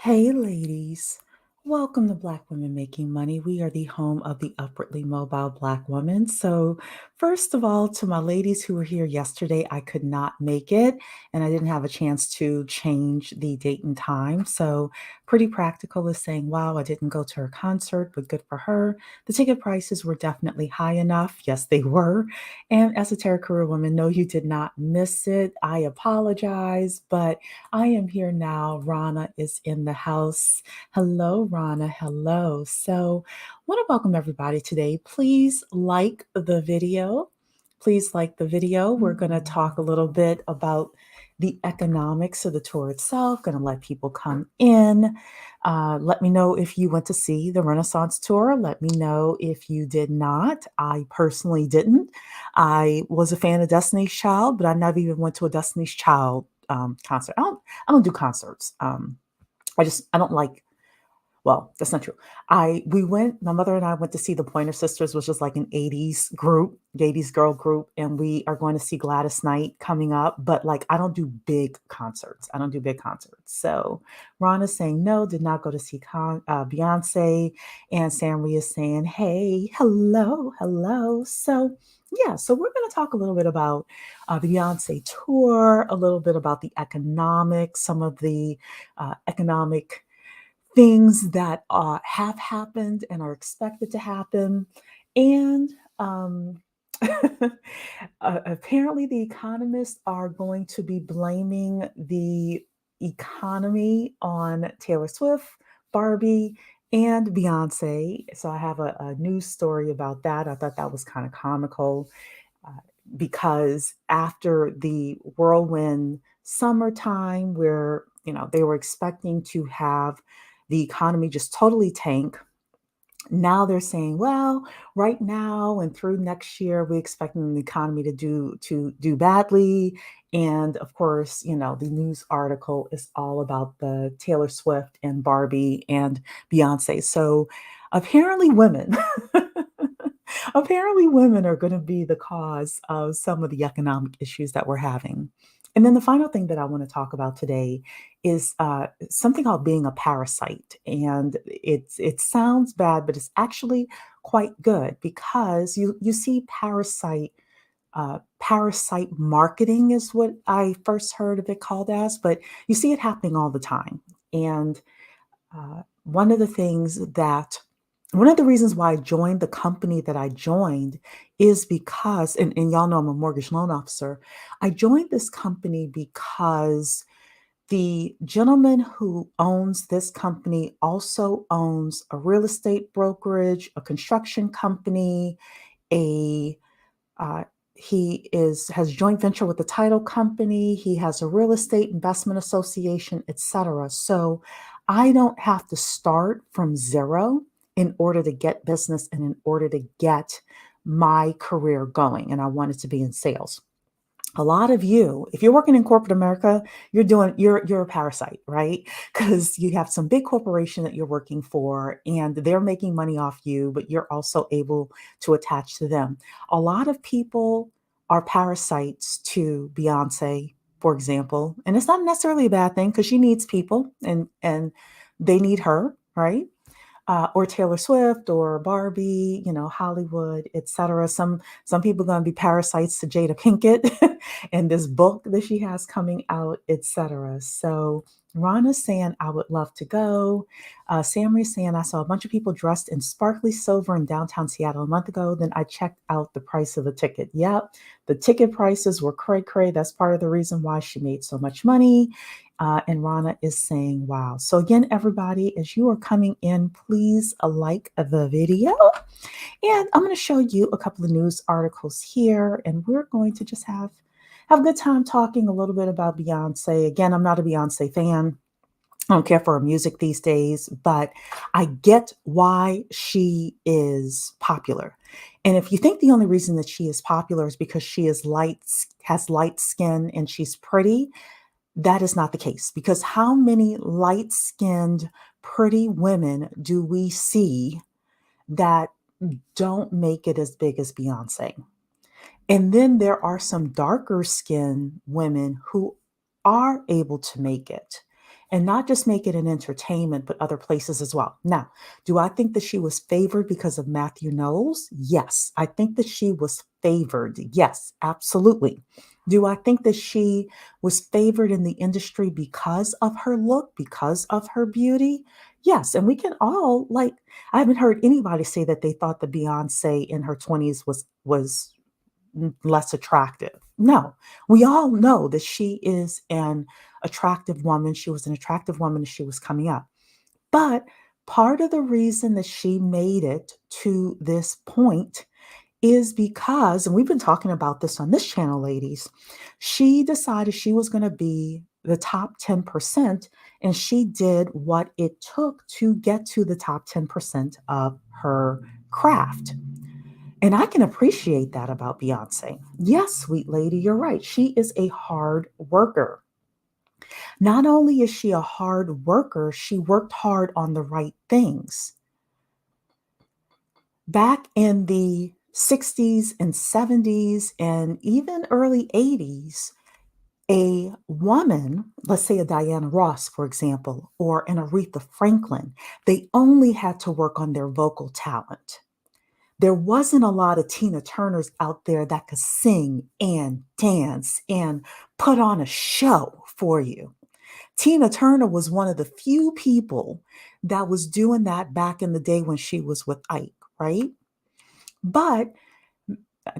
Hey, ladies. Welcome to Black Women Making Money. We are the home of the upwardly mobile Black woman. So, first of all, to my ladies who were here yesterday, I could not make it and I didn't have a chance to change the date and time. So, pretty practical is saying, wow, I didn't go to her concert, but good for her. The ticket prices were definitely high enough. Yes, they were. And as a Terra Career woman, no, you did not miss it. I apologize, but I am here now. Rana is in the house. Hello, Rana. Hello. So, I want to welcome everybody today. Please like the video. Please like the video. We're going to talk a little bit about the economics of the tour itself. Going to let people come in. Let me know if you went to see the Renaissance tour. Let me know if you did not. I personally didn't. I was a fan of Destiny's Child, but I never even went to a Destiny's Child concert. I don't do concerts. I don't like, well, that's not true. My mother and I went to see the Pointer Sisters, which is like an 80s group, 80s girl group, and we are going to see Gladys Knight coming up, but like I don't do big concerts. I don't do big concerts. So Ron is saying no, did not go to see Beyonce, and Samri is saying, hey, hello, hello. So yeah, so we're going to talk a little bit about the Beyonce tour, a little bit about the economics, some of the economic things that have happened and are expected to happen. And apparently, the economists are going to be blaming the economy on Taylor Swift, Barbie, and Beyonce. So I have a news story about that. I thought that was kind of comical uh, because after the whirlwind summertime, where they were expecting to have the economy just totally tank. Now they're saying, well, right now and through next year, we're expecting the economy to do badly. And of course, the news article is all about the Taylor Swift and Barbie and Beyonce. So apparently women apparently women are going to be the cause of some of the economic issues that we're having. And then the final thing that I want to talk about today is something called being a parasite. And it sounds bad, but it's actually quite good because you see parasite marketing is what I first heard of it called as, but you see it happening all the time. And one of the things that one of the reasons why I joined the company that I joined is because, and y'all know I'm a mortgage loan officer. I joined this company because the gentleman who owns this company also owns a real estate brokerage, a construction company, a uh, has joint venture with a title company. He has a real estate investment association, etc. So I don't have to start from zero in order to get business and in order to get my career going. And I wanted to be in sales. A lot of you, if you're working in corporate America, you're a parasite, right? Because you have some big corporation that you're working for and they're making money off you, but you're also able to attach to them. A lot of people are parasites to Beyonce, for example, and it's not necessarily a bad thing because she needs people and they need her, right? Or Taylor Swift or Barbie, Hollywood, etc. Some people are going to be parasites to Jada Pinkett and this book that she has coming out, etc. So Rana's saying, I would love to go. Samri's saying, I saw a bunch of people dressed in sparkly silver in downtown Seattle a month ago. Then I checked out the price of the ticket. Yep, the ticket prices were cray cray. That's part of the reason why she made so much money. And Rana is saying, wow. So again, everybody, as you are coming in, please like the video. And I'm going to show you a couple of news articles here. And we're going to just have a good time talking a little bit about Beyonce. Again, I'm not a Beyonce fan. I don't care for her music these days, but I get why she is popular. And if you think the only reason that she is popular is because she is has light skin and she's pretty, that is not the case, because how many light-skinned, pretty women do we see that don't make it as big as Beyonce? And then there are some darker skinned women who are able to make it. and not just make it an entertainment, but other places as well. Now, do I think that she was favored because of Matthew Knowles? Yes. I think that she was favored. Yes, absolutely. Do I think that she was favored in the industry because of her look, because of her beauty? Yes. And we can all like, I haven't heard anybody say that they thought that Beyonce in her 20s was less attractive. No, we all know that she is an attractive woman. She was an attractive woman as she was coming up. But part of the reason that she made it to this point is because, and we've been talking about this on this channel, ladies, she decided she was going to be the top 10%, and she did what it took to get to the top 10% of her craft. And I can appreciate that about Beyonce. Yes, sweet lady, you're right. She is a hard worker. Not only is she a hard worker, she worked hard on the right things. Back in the 60s and 70s and even early 80s, a woman, let's say a Diana Ross, for example, or an Aretha Franklin, they only had to work on their vocal talent. There wasn't a lot of Tina Turners out there that could sing and dance and put on a show for you. Tina Turner was one of the few people that was doing that back in the day when she was with Ike, right? But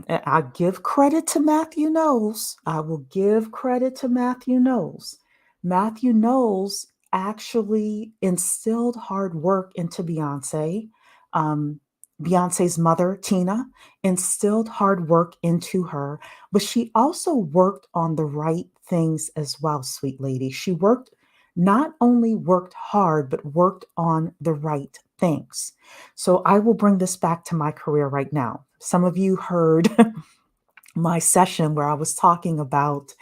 I give credit to Matthew Knowles. I will give credit to Matthew Knowles. Matthew Knowles actually instilled hard work into Beyonce. Um, Beyonce's mother, Tina, instilled hard work into her, but she also worked on the right things as well, sweet lady. She not only worked hard, but worked on the right things. So I will bring this back to my career right now. Some of you heard my session where I was talking about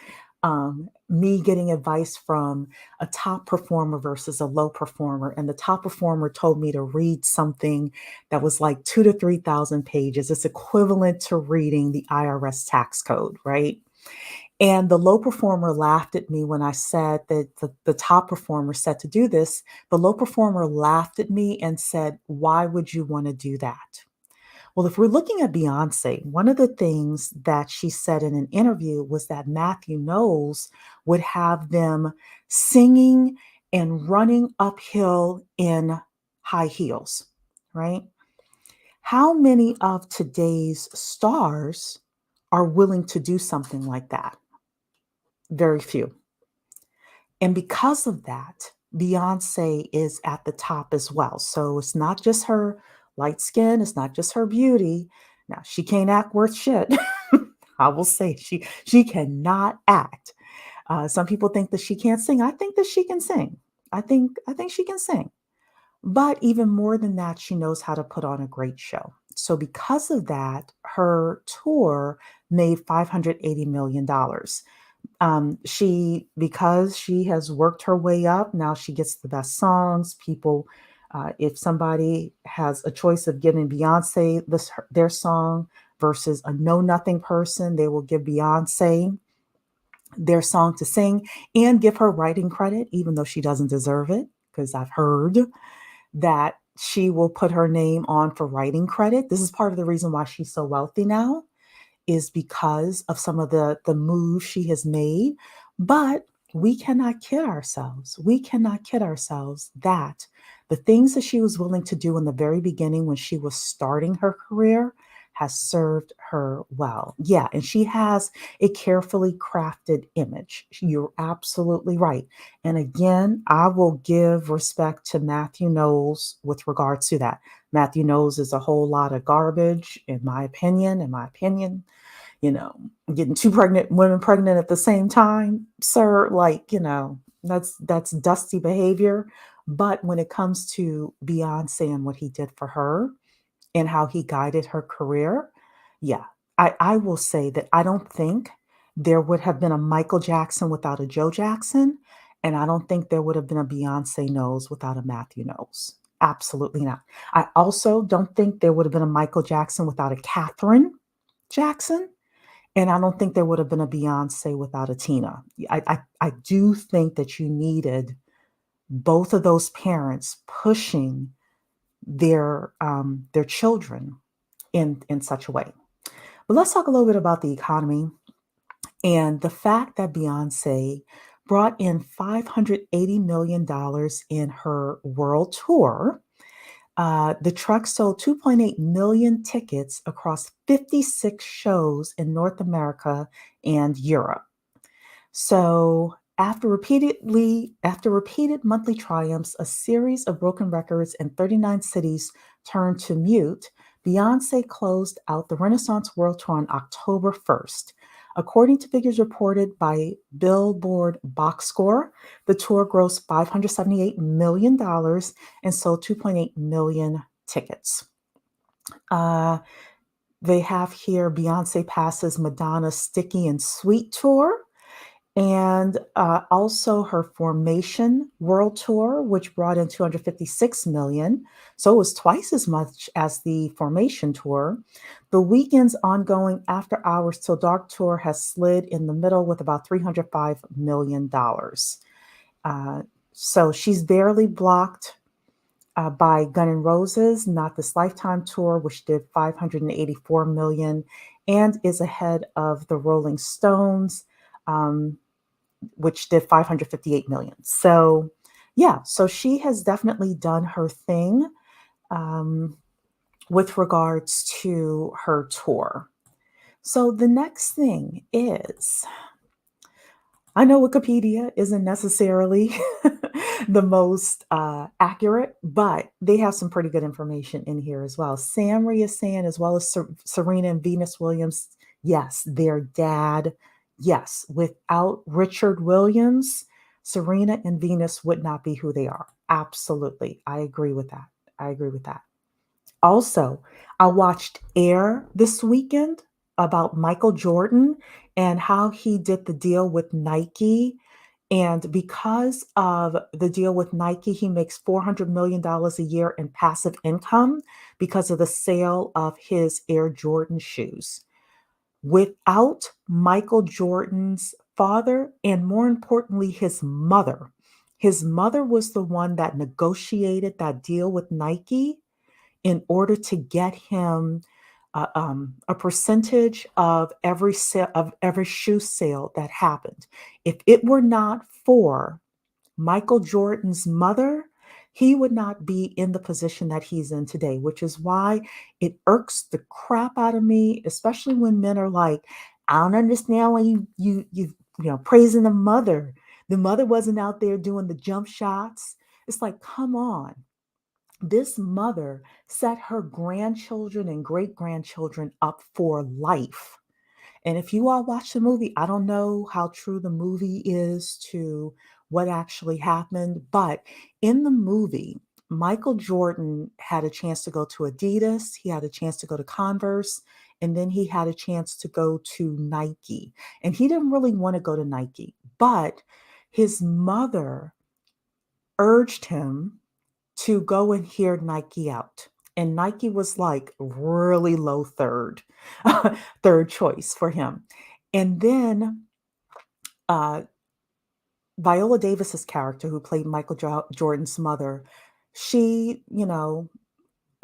me getting advice from a top performer versus a low performer. And the top performer told me to read something that was like 2 to 3,000 pages. It's equivalent to reading the IRS tax code, right? And the low performer laughed at me when I said that the top performer said to do this. The low performer laughed at me and said, "Why would you want to do that?" Well, if we're looking at Beyonce, one of the things that she said in an interview was that Matthew Knowles would have them singing and running uphill in high heels, right? How many of today's stars are willing to do something like that? Very few. And because of that, Beyonce is at the top as well. So it's not just her light skin, it's not just her beauty. Now, she can't act worth shit. I will say she cannot act. Some people think that she can't sing. I think that she can sing. I think she can sing. But even more than that, she knows how to put on a great show. So because of that, her tour made $580 million. Because she has worked her way up, now she gets the best songs. People, if somebody has a choice of giving Beyonce their song versus a know nothing person, they will give Beyonce their song to sing and give her writing credit, even though she doesn't deserve it, because I've heard that she will put her name on for writing credit. This is part of the reason why she's so wealthy now, is because of some of the moves she has made. But we cannot kid ourselves. We cannot kid ourselves that the things that she was willing to do in the very beginning when she was starting her career has served her well. Yeah, and she has a carefully crafted image. You're absolutely right. And again, I will give respect to Matthew Knowles with regards to that. Matthew Knowles is a whole lot of garbage, in my opinion. In my opinion, getting two pregnant women pregnant at the same time, sir, like, that's dusty behavior. But when it comes to Beyonce and what he did for her and how he guided her career, yeah, I will say that I don't think there would have been a Michael Jackson without a Joe Jackson. And I don't think there would have been a Beyonce Knowles without a Matthew Knowles. Absolutely not. I also don't think there would have been a Michael Jackson without a Catherine Jackson. And I don't think there would have been a Beyonce without a Tina. I do think that you needed both of those parents pushing their children in such a way. But let's talk a little bit about the economy and the fact that Beyonce brought in $580 million in her world tour. The truck sold 2.8 million tickets across 56 shows in North America and Europe. So, after repeated monthly triumphs, a series of broken records in 39 cities turned to mute, Beyonce closed out the Renaissance World Tour on October 1st. According to figures reported by Billboard Box Score, the tour grossed $578 million and sold 2.8 million tickets. Uh, they have here Beyonce passes Madonna's Sticky and Sweet tour, and also her Formation World Tour, which brought in 256 million. So it was twice as much as the Formation Tour. The weekend's ongoing After Hours Till Dark tour has slid in the middle with about $305 million. Uh, so she's barely blocked by Gun N' Roses, Not This Lifetime tour, which did 584 million, and is ahead of the Rolling Stones, which did 558 million. So, yeah, so she has definitely done her thing um, with regards to her tour. So, the next thing is I know Wikipedia isn't necessarily the most accurate, but they have some pretty good information in here as well. Samri is saying, as well as Serena and Venus Williams, yes, their dad, yes, without Richard Williams, Serena and Venus would not be who they are. Absolutely. I agree with that. I agree with that. Also, I watched Air this weekend about Michael Jordan and how he did the deal with Nike. And because of the deal with Nike, he makes $400 million a year in passive income because of the sale of his Air Jordan shoes. Without Michael Jordan's father, and more importantly, his mother was the one that negotiated that deal with Nike in order to get him a percentage of every shoe sale that happened. If it were not for Michael Jordan's mother, he would not be in the position that he's in today, which is why it irks the crap out of me, especially when men are like, "I don't understand why you praising the mother. The mother wasn't out there doing the jump shots." It's like, come on, this mother set her grandchildren and great grandchildren up for life. And if you all watch the movie, I don't know how true the movie is to what actually happened, but in the movie, Michael Jordan had a chance to go to Adidas, he had a chance to go to Converse, and then he had a chance to go to Nike. And he didn't really want to go to Nike, but his mother urged him to go and hear Nike out. And Nike was like really low third, third choice for him. And then uh, Viola Davis's character, who played Michael Jordan's mother, she,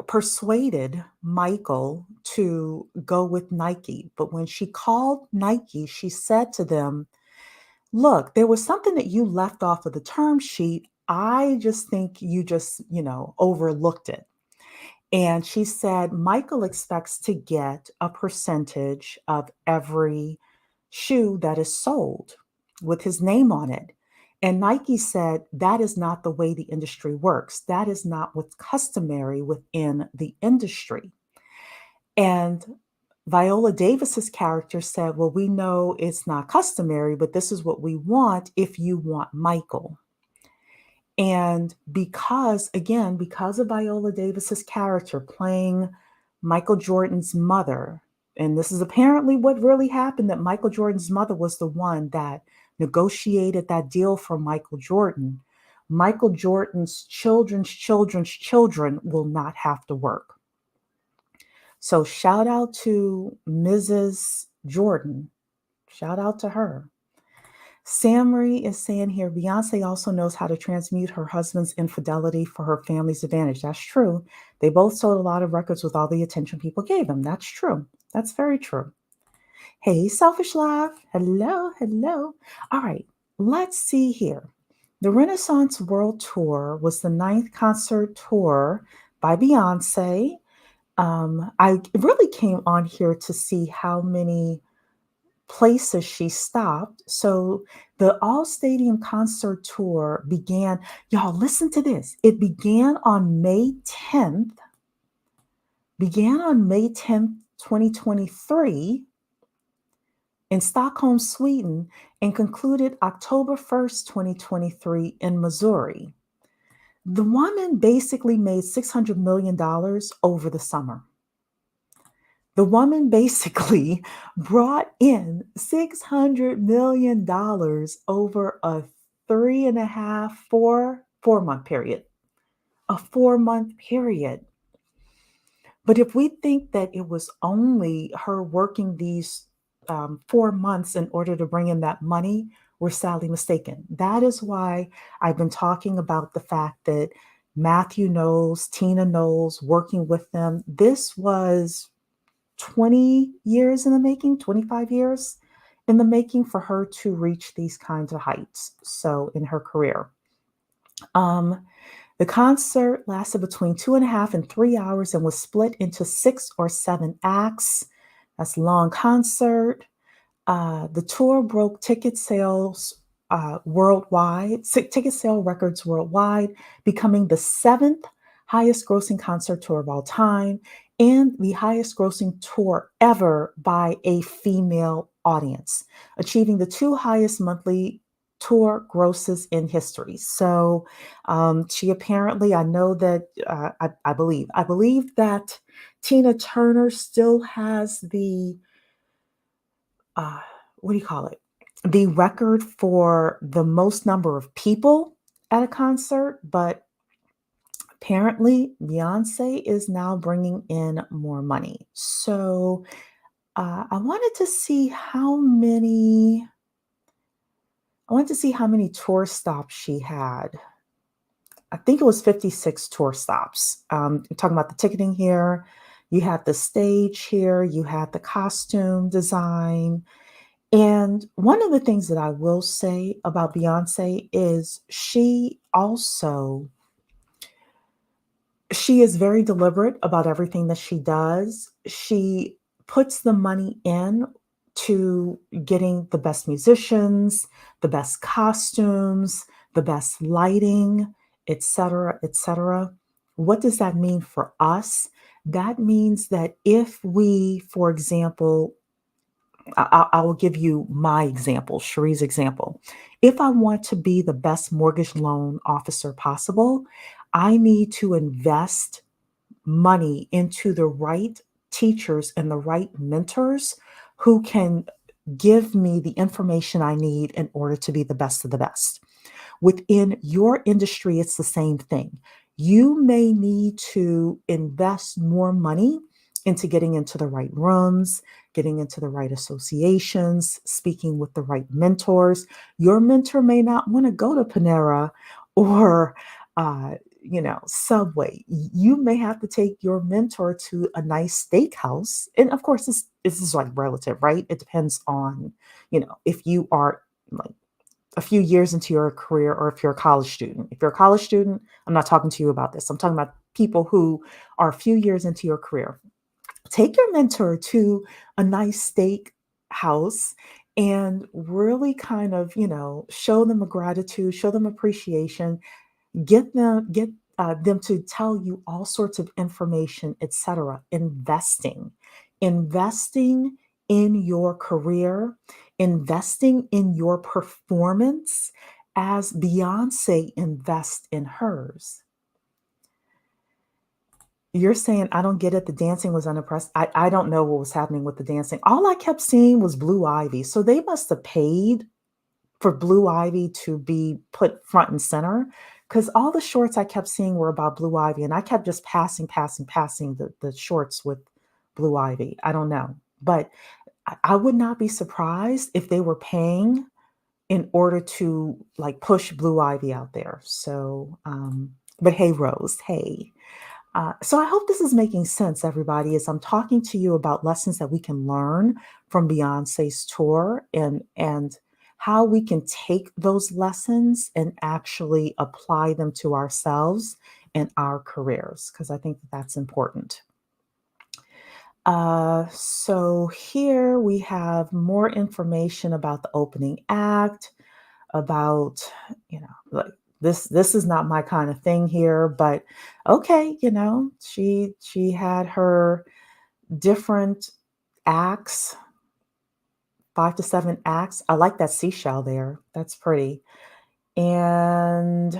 persuaded Michael to go with Nike. But when she called Nike, she said to them, "Look, there was something that you left off of the term sheet. I just think you just, overlooked it." And she said, "Michael expects to get a percentage of every shoe that is sold with his name on it." And Nike said, "That is not the way the industry works. That is not what's customary within the industry." And Viola Davis's character said, "Well, we know it's not customary, but this is what we want if you want Michael." And because of Viola Davis's character playing Michael Jordan's mother, and this is apparently what really happened, that Michael Jordan's mother was the one that negotiated that deal for Michael Jordan. Michael Jordan's children's children will not have to work. So shout out to Mrs. Jordan. Shout out to her. Samri is saying here, Beyonce also knows how to transmute her husband's infidelity for her family's advantage. That's true. They both sold a lot of records with all the attention people gave them. That's true. That's very true. Hey, Selfish Love. Hello, hello. All right, let's see here. The Renaissance World Tour was the ninth concert tour by Beyonce. I really came on here to see how many places she stopped. So the All Stadium Concert Tour began, y'all listen to this. It began on May 10th, 2023 in Stockholm, Sweden, and concluded October 1st, 2023 in Missouri. The woman basically made $600 million over the summer. The woman basically brought in $600 million over a 3.5, 4 month period. A 4 month period. But if we think that it was only her working these 4 months in order to bring in that money, we're sadly mistaken. That is why I've been talking about the fact that Matthew Knowles, Tina Knowles, working with them, this was 20 years in the making, 25 years in the making for her to reach these kinds of heights. So in her career. The concert lasted between 2.5 and 3 hours and was split into 6 or 7 acts. That's a long concert. The tour broke ticket sales worldwide, ticket sale records worldwide, becoming the 7th highest grossing concert tour of all time and the highest grossing tour ever by a female audience, achieving the 2 highest monthly tour grosses in history. So she apparently, I know that I believe that Tina Turner still has the what do you call it? The record for the most number of people at a concert, but apparently Beyonce is now bringing in more money. So I wanted to see how many. I wanted to see how many tour stops she had. I think it was 56 tour stops. You're talking about the ticketing here. You had the stage here. You had the costume design. And one of the things that I will say about Beyonce is she is very deliberate about everything that she does. She puts the money in to getting the best musicians, the best costumes, the best lighting, etc., etc. What does that mean for us? That means that if we, for example, I will give you my example, Cherie's example. If I want to be the best mortgage loan officer possible, I need to invest money into the right teachers and the right mentors who can give me the information I need in order to be the best of the best. Within your industry, it's the same thing. You may need to invest more money into getting into the right rooms, getting into the right associations, speaking with the right mentors. Your mentor may not want to go to Panera or Subway. You may have to take your mentor to a nice steakhouse. And of course, this is like relative, right? It depends on, if you are like a few years into your career or if you're a college student. If you're a college student, I'm not talking to you about this. I'm talking about people who are a few years into your career. Take your mentor to a nice steak house and really kind of, show them a gratitude, show them appreciation, get them to tell you all sorts of information, etc. Investing in your career, investing in your performance as Beyonce invests in hers. You're saying, I don't get it. The dancing was unimpressed. I don't know what was happening with the dancing. All I kept seeing was Blue Ivy. So they must have paid for Blue Ivy to be put front and center because all the shorts I kept seeing were about Blue Ivy. And I kept just passing the shorts with Blue Ivy. I don't know. But I would not be surprised if they were paying in order to like push Blue Ivy out there. So, but hey, Rose, hey. So I hope this is making sense, everybody, as I'm talking to you about lessons that we can learn from Beyonce's tour and how we can take those lessons and actually apply them to ourselves and our careers, because I think that that's important. So here we have more information about the opening act, about, like this is not my kind of thing here, but okay, she had her different acts, 5 to 7 acts. I like that seashell there. That's pretty. And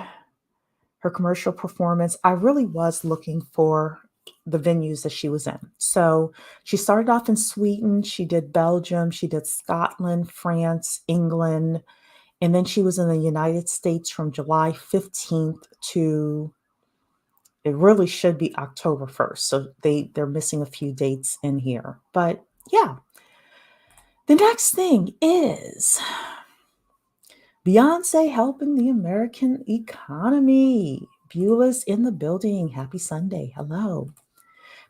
her commercial performance, I really was looking for the venues that she was in. So she started off in Sweden, she did Belgium, she did Scotland, France, England, and then she was in the United States from July 15th to, it really should be October 1st. So they're missing a few dates in here. But yeah, the next thing is Beyonce helping the American economy. Beulah's in the building. Happy Sunday. Hello.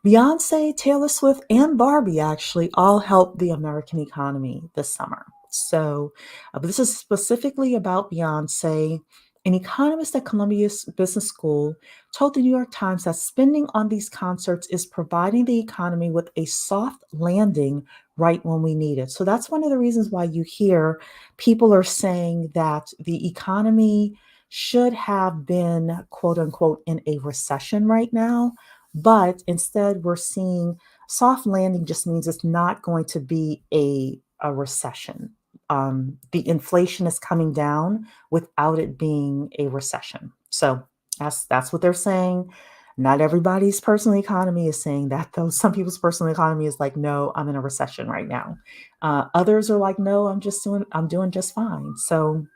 Beyonce, Taylor Swift, and Barbie actually all helped the American economy this summer. So, but this is specifically about Beyonce. An economist at Columbia Business School told the New York Times that spending on these concerts is providing the economy with a soft landing right when we need it. So that's one of the reasons why you hear people are saying that the economy should have been, quote unquote, in a recession right now. But instead, we're seeing soft landing just means it's not going to be a recession. The inflation is coming down without it being a recession. So that's what they're saying. Not everybody's personal economy is saying that, though. Some people's personal economy is like, no, I'm in a recession right now. Others are like, no, I'm doing just fine. So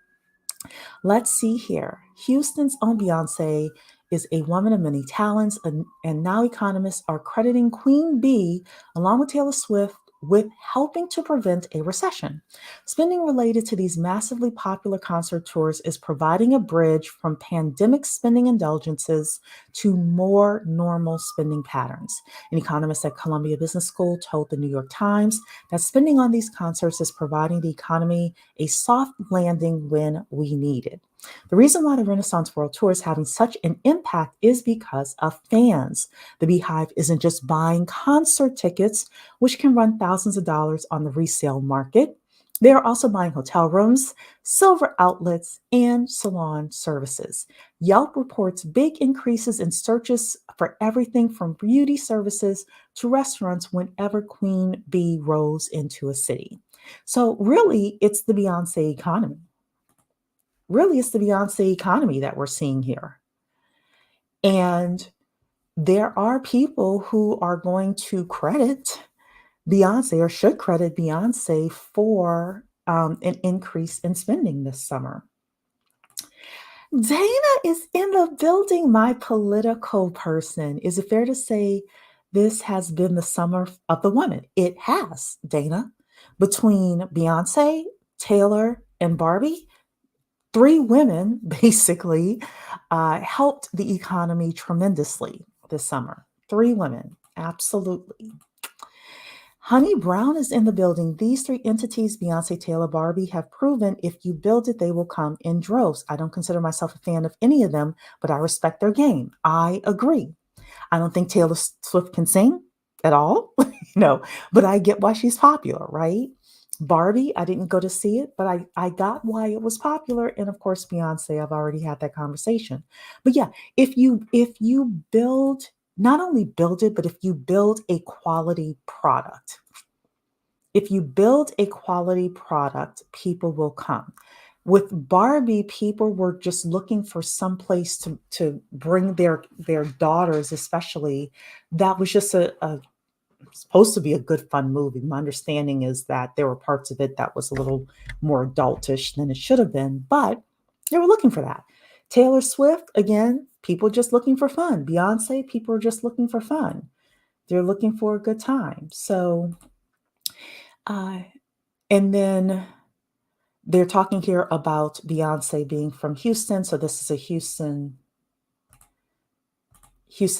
let's see here. Houston's own Beyonce is a woman of many talents, and now economists are crediting Queen Bee, along with Taylor Swift, with helping to prevent a recession. Spending related to these massively popular concert tours is providing a bridge from pandemic spending indulgences to more normal spending patterns. An economist at Columbia Business School told the New York Times that spending on these concerts is providing the economy a soft landing when we need it. The reason why the Renaissance World Tour is having such an impact is because of fans. The Beehive isn't just buying concert tickets, which can run thousands of dollars on the resale market. They are also buying hotel rooms, silver outlets, and salon services. Yelp reports big increases in searches for everything from beauty services to restaurants whenever Queen Bee rolls into a city. So, really, it's the Beyonce economy. Really, it's the Beyonce economy that we're seeing here. And there are people who are going to credit Beyonce or should credit Beyonce for an increase in spending this summer. Dana is in the building, my political person. Is it fair to say this has been the summer of the woman? It has, Dana. Between Beyonce, Taylor, and Barbie, three women basically helped the economy tremendously this summer. Three women, absolutely. Honey Brown is in the building. These three entities, Beyonce, Taylor, Barbie, have proven if you build it, they will come in droves. I don't consider myself a fan of any of them, but I respect their game. I agree. I don't think Taylor Swift can sing at all, but I get why she's popular, right? Barbie, I didn't go to see it, but I got why it was popular. And of course, Beyonce, I've already had that conversation. But yeah, if you build, not only build it, but if you build a quality product, people will come. With Barbie, people were just looking for some place to bring their daughters, especially. That was just a supposed to be a good fun movie. My understanding is that there were parts of it that was a little more adultish than it should have been, but they were looking for that. Taylor Swift, again, people just looking for fun. Beyonce, people are just looking for fun. They're looking for a good time. So, uh, and then They're talking here about Beyonce being from Houston, so this is a Houston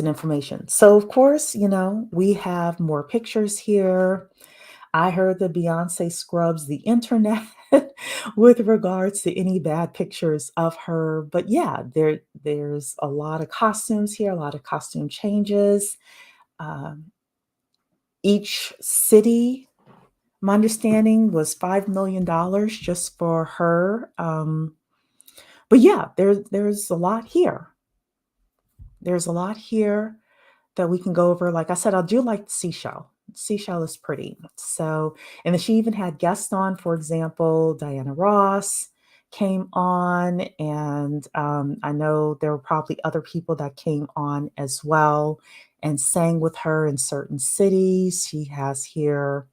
information. So of course, we have more pictures here. I heard that Beyonce scrubs the internet with regards to any bad pictures of her. But yeah, there's a lot of costumes here, a lot of costume changes. Um, each city, my understanding, was $5 million just for her. But yeah, there's a lot here. There's a lot here that we can go over. Like I said, I do like the seashell. Seashell is pretty. So, and then she even had guests on, for example, Diana Ross came on, and I know there were probably other people that came on as well and sang with her in certain cities. She has here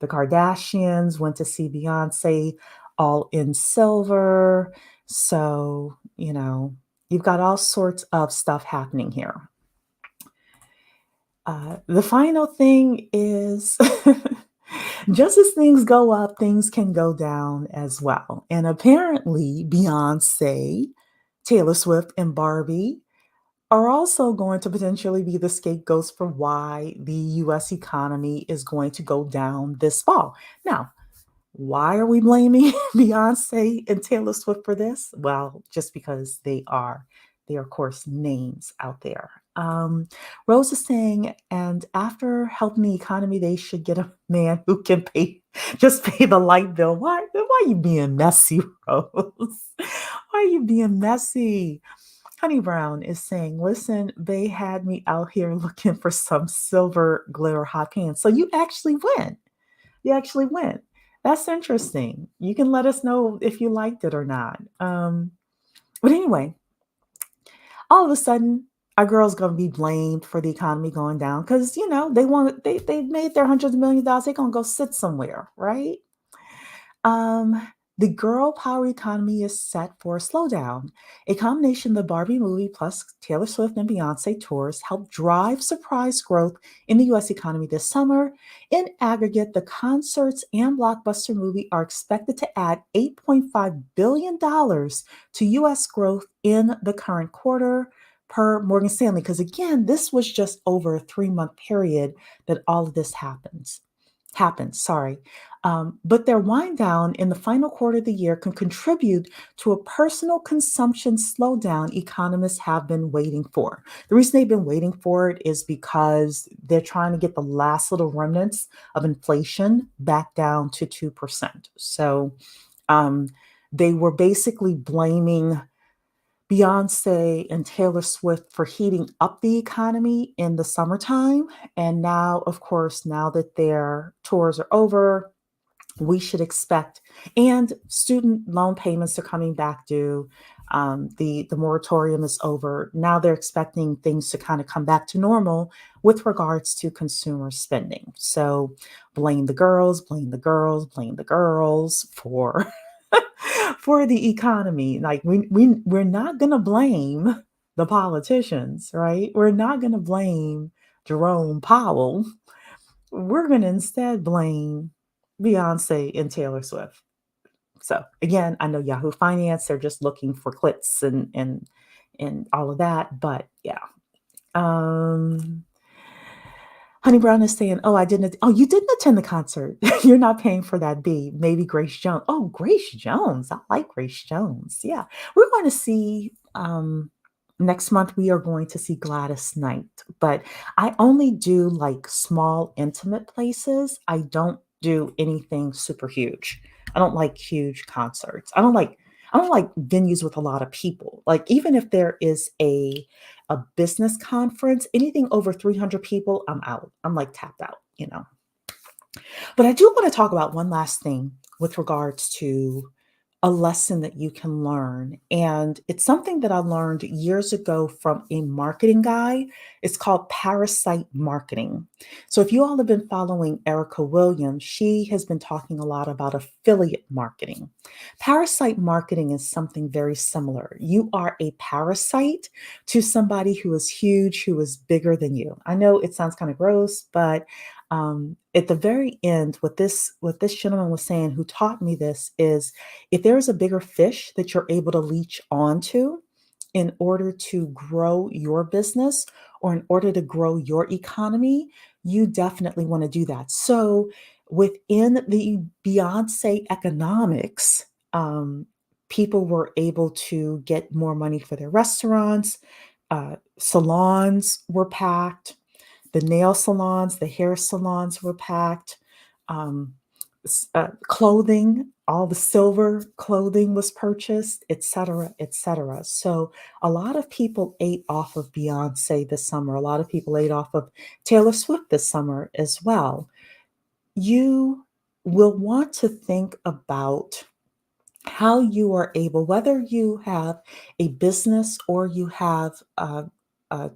the Kardashians went to see Beyonce all in silver. So, you've got all sorts of stuff happening here. The final thing is just as things go up, things can go down as well. And apparently, Beyonce, Taylor Swift, and Barbie are also going to potentially be the scapegoats for why the US economy is going to go down this fall. Now, why are we blaming Beyonce and Taylor Swift for this? Well, just because they are, of course, names out there. Rose is saying, and after helping the economy, they should get a man who can just pay the light bill. Why are you being messy, Rose? Why are you being messy? Honey Brown is saying, listen, they had me out here looking for some silver glitter hot pants. So you actually went. You actually went. That's interesting. You can let us know if you liked it or not. But anyway, all of a sudden, our girl's gonna be blamed for the economy going down because they made their hundreds of millions of dollars. They're gonna go sit somewhere, right? Um, the girl power economy is set for a slowdown. A combination of the Barbie movie plus Taylor Swift and Beyonce tours helped drive surprise growth in the US economy this summer. In aggregate, the concerts and blockbuster movie are expected to add $8.5 billion to US growth in the current quarter per Morgan Stanley. Because again, this was just over a 3-month period that all of this happened, sorry. But their wind down in the final quarter of the year can contribute to a personal consumption slowdown economists have been waiting for. The reason they've been waiting for it is because they're trying to get the last little remnants of inflation back down to 2%. So um, they were basically blaming Beyonce and Taylor Swift for heating up the economy in the summertime. And now, of course, now that their tours are over, we should expect, and student loan payments are coming back due. The moratorium is over. Now they're expecting things to kind of come back to normal with regards to consumer spending. So blame the girls, blame the girls, blame the girls for for the economy. Like we're not gonna blame the politicians, right? We're not gonna blame Jerome Powell. We're gonna instead blame Beyonce and Taylor Swift. So again, I know Yahoo Finance, they're just looking for clicks and all of that, but yeah. Um Honey Brown is saying, "Oh, I didn't. Oh, you didn't attend the concert. You're not paying for that B. Maybe Grace Jones. Oh, Grace Jones. I like Grace Jones. Yeah, we're going to see. Next month we are going to see Gladys Knight, but I only do like small, intimate places. I don't do anything super huge. I don't like huge concerts. I don't like venues with a lot of people. Like even if there is a business conference, anything over 300 people, I'm out. I'm like tapped out. But I do want to talk about one last thing with regards to a lesson that you can learn. And it's something that I learned years ago from a marketing guy. It's called Parasite Marketing. So if you all have been following Erica Williams, she has been talking a lot about affiliate marketing. Parasite marketing is something very similar. You are a parasite to somebody who is huge, who is bigger than you. I know it sounds kind of gross, but At the very end, what this gentleman was saying who taught me this is if there is a bigger fish that you're able to leech onto in order to grow your business or in order to grow your economy, you definitely want to do that. So within the Beyonce economics, people were able to get more money for their restaurants. Salons were packed, the nail salons, the hair salons were packed. Um, Clothing, all the silver clothing was purchased, et cetera, et cetera. So a lot of people ate off of Beyonce this summer. A lot of people ate off of Taylor Swift this summer as well. You will want to think about how you are able, whether you have a business or you have a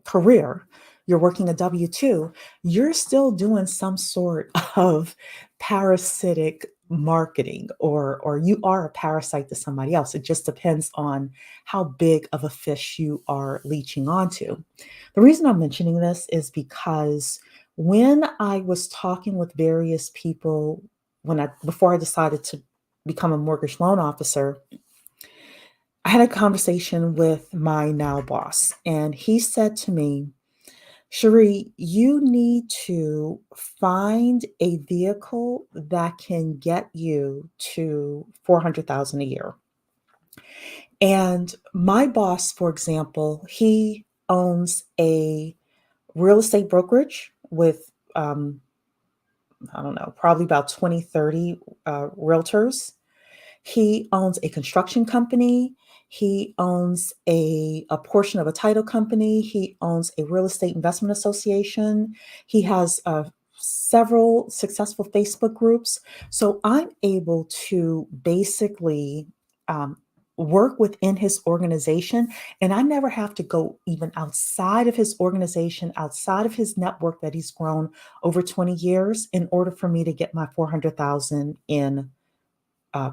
career, you're working a W 2, you're still doing some sort of parasitic marketing, or you are a parasite to somebody else. It just depends on how big of a fish you are leeching onto. The reason I'm mentioning this is because when I was talking with various people, before I decided to become a mortgage loan officer, I had a conversation with my now boss, and he said to me, Cherie, you need to find a vehicle that can get you to 400,000 a year. And my boss, for example, he owns a real estate brokerage with, I don't know, probably about 20, 30 realtors. He owns a construction company. He owns a portion of a title company. He owns a real estate investment association. He has several successful Facebook groups. So I'm able to basically um, work within his organization. And I never have to go even outside of his organization, outside of his network that he's grown over 20 years in order for me to get my 400,000 in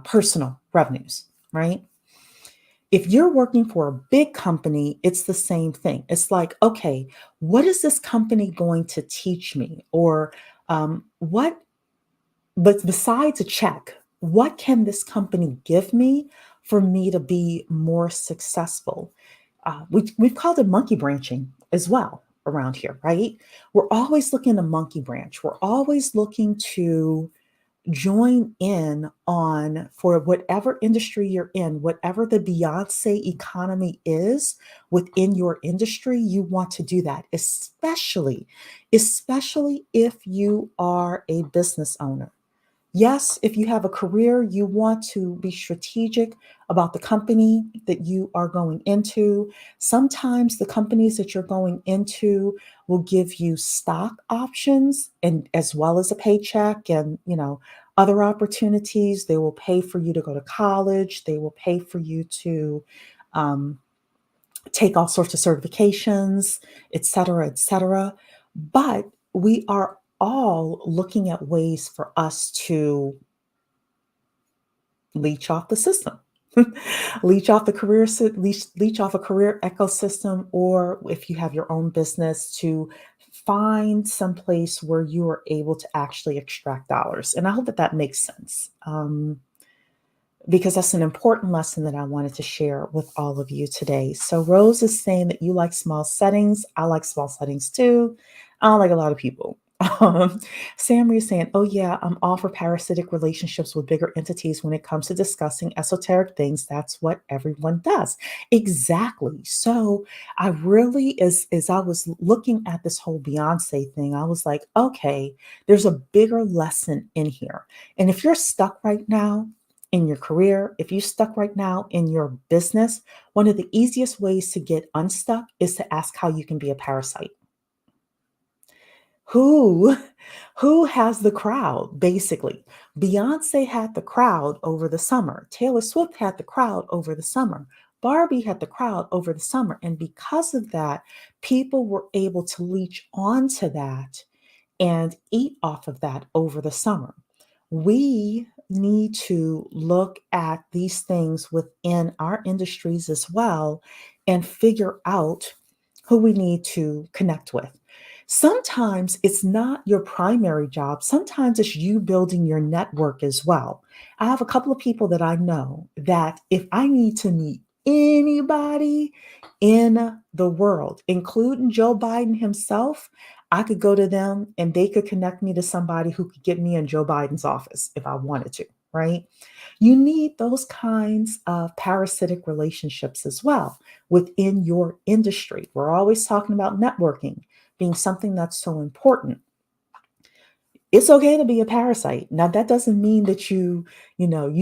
personal revenues, right? If you're working for a big company, it's the same thing. It's like, okay, what is this company going to teach me? Or but besides a check, what can this company give me for me to be more successful? We've called it monkey branching as well around here, right? We're always looking to monkey branch. We're always looking to join in on, for whatever industry you're in, whatever the Beyonce economy is within your industry, you want to do that, especially if you are a business owner. Yes, if you have a career, you want to be strategic about the company that you are going into. Sometimes the companies that you're going into will give you stock options and as well as a paycheck and, other opportunities. They will pay for you to go to college. They will pay for you to um, take all sorts of certifications, et cetera, et cetera. But we are all looking at ways for us to leech off the system, leech off the leech off a career ecosystem, or if you have your own business, to find some place where you are able to actually extract dollars. And I hope that that makes sense. Because that's an important lesson that I wanted to share with all of you today. So Rose is saying that you like small settings. I like small settings too. I don't like a lot of people. Sammy is saying, oh yeah, I'm all for parasitic relationships with bigger entities when it comes to discussing esoteric things. That's what everyone does. Exactly. So I really, as I was looking at this whole Beyonce thing, I was like, okay, there's a bigger lesson in here. And if you're stuck right now, in your career, if you're stuck right now in your business, one of the easiest ways to get unstuck is to ask how you can be a parasite. Who who has the crowd basically? Beyonce had the crowd over the summer. Taylor Swift had the crowd over the summer. Barbie had the crowd over the summer, and because of that, people were able to leech onto that and eat off of that over the summer. We need to look at these things within our industries as well and figure out who we need to connect with. Sometimes it's not your primary job. Sometimes it's you building your network as well. I have a couple of people that I know that if I need to meet anybody in the world, including Joe Biden himself, I could go to them and they could connect me to somebody who could get me in Joe Biden's office if I wanted to, right? You need those kinds of parasitic relationships as well within your industry. We're always talking about networking being something that's so important. It's okay to be a parasite. Now that doesn't mean that you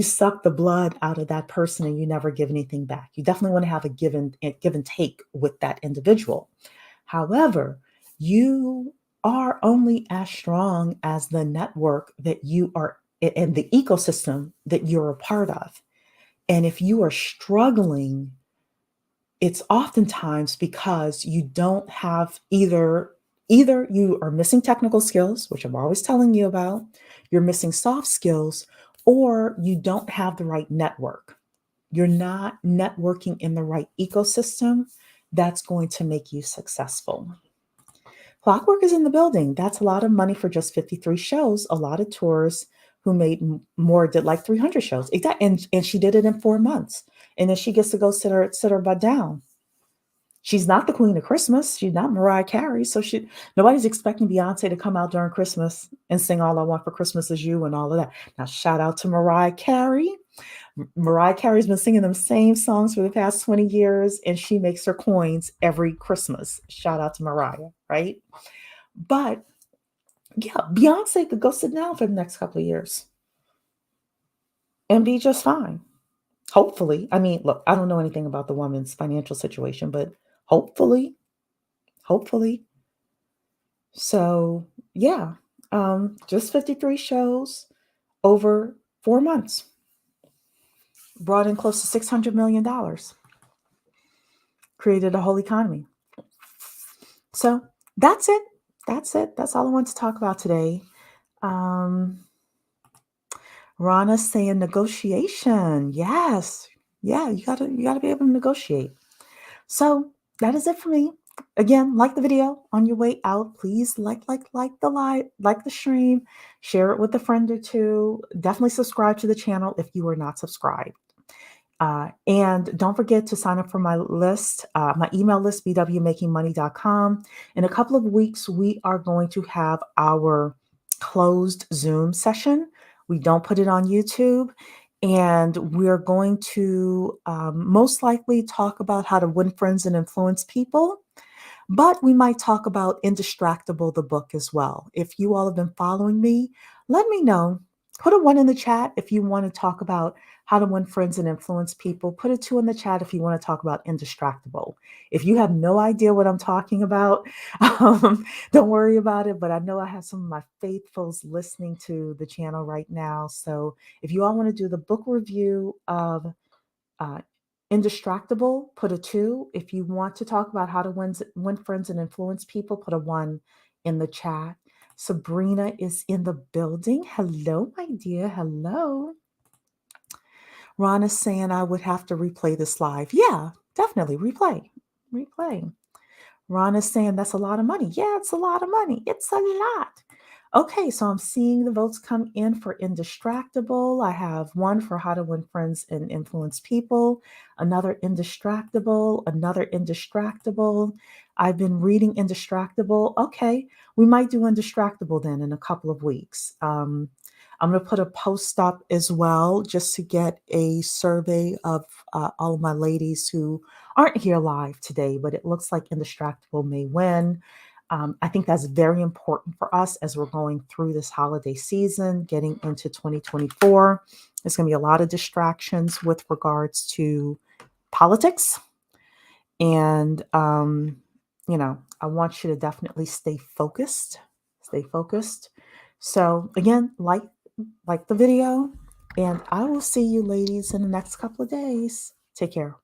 suck the blood out of that person and you never give anything back. You definitely want to have a give and take with that individual. However, you are only as strong as the network that you are and the ecosystem that you're a part of. And if you are struggling, it's oftentimes because you don't have either you are missing technical skills, which I'm always telling you about, you're missing soft skills, or you don't have the right network. You're not networking in the right ecosystem that's going to make you successful. Clockwork is in the building. That's a lot of money for just 53 shows. A lot of tours who made more did like 300 shows. And she did it in 4 months. And then she gets to go sit her butt down. She's not the queen of Christmas. She's not Mariah Carey. So nobody's expecting Beyonce to come out during Christmas and sing All I Want for Christmas Is You and all of that. Now, shout out to Mariah Carey. Mariah Carey's been singing them same songs for the past 20 years, and she makes her coins every Christmas. Shout out to Mariah, right? But yeah, Beyonce could go sit down for the next couple of years and be just fine. Hopefully. I mean, look, I don't know anything about the woman's financial situation, but hopefully, hopefully. So, yeah, just 53 shows over 4 months, brought in close to $600 million, created a whole economy. So, that's it. That's it. That's all I want to talk about today. Um, Rana saying negotiation. Yes. Yeah, you gotta be able to negotiate. So that is it for me. Again, like the video on your way out. Please like the stream, share it with a friend or two. Definitely subscribe to the channel if you are not subscribed. And don't forget to sign up for my list, my email list, bwmakingmoney.com. In a couple of weeks, we are going to have our closed Zoom session. We don't put it on YouTube. And we're going to most likely talk about how to win friends and influence people. But we might talk about Indistractable, the book as well. If you all have been following me, let me know. Put a 1 in the chat if you want to talk about how to win friends and influence people. Put a 2 in the chat if you want to talk about Indistractable. If you have no idea what I'm talking about, don't worry about it. But I know I have some of my faithfuls listening to the channel right now. So if you all want to do the book review of uh, Indistractable, put a 2. If you want to talk about how to win friends and influence people, put a 1 in the chat. Sabrina is in the building. Hello, my dear. Hello. Ron is saying I would have to replay this live. Yeah, definitely replay. Replay. Ron is saying that's a lot of money. Yeah, it's a lot of money. It's a lot. Okay, so I'm seeing the votes come in for Indistractable. I have one for how to win friends and influence people, another Indistractable, another Indistractable. I've been reading Indistractable. Okay, we might do Indistractable then in a couple of weeks. I'm going to put a post up as well just to get a survey of all of my ladies who aren't here live today, but it looks like Indistractable may win. I think that's very important for us as we're going through this holiday season, getting into 2024. There's going to be a lot of distractions with regards to politics. And, I want you to definitely stay focused. Stay focused. So, again, like the video, and I will see you ladies in the next couple of days. Take care.